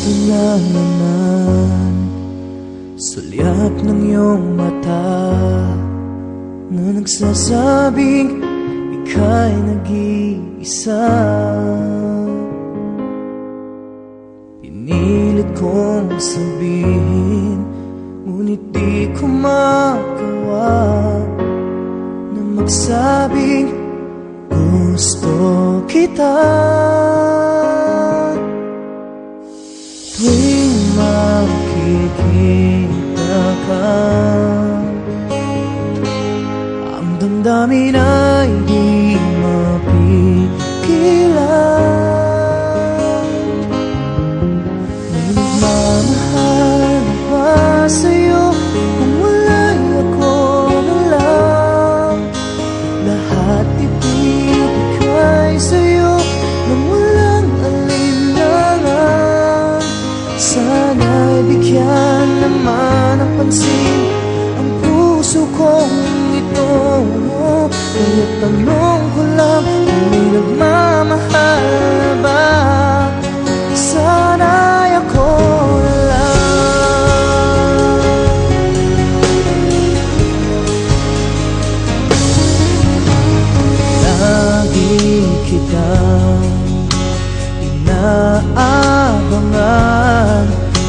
Ito na naman, sulyap ng iyong mata na nagsasabing ika'y nag-iisa. Pinilit kong sabihin, ngunit di ko magawa na magsabing gusto kita. Tuwing makikita ka, ang damdamin ay di mapigilan. May nagmamahal ba sa'yo kung wala'y ako na lang? Lahat ibibigay sa'yo nang walang alinlangan. Sana'y bigyan naman ng pansin ang puso kong ito. Kaya tanong ko lang kung may nagmamahal ba? Sana'y ako na lang. Lagi kitang inaabangan,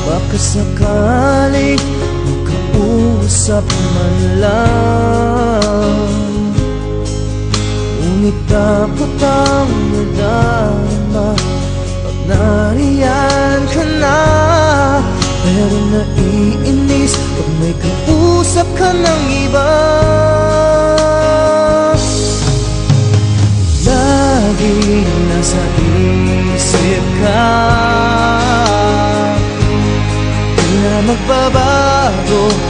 baka sakaling makausap man lang. Ngunit dapat ang nadama pag nariyan ka na. Pero naiinis pag may kausap ka ng iba. Lagi nasa isip ka, di na magbabago.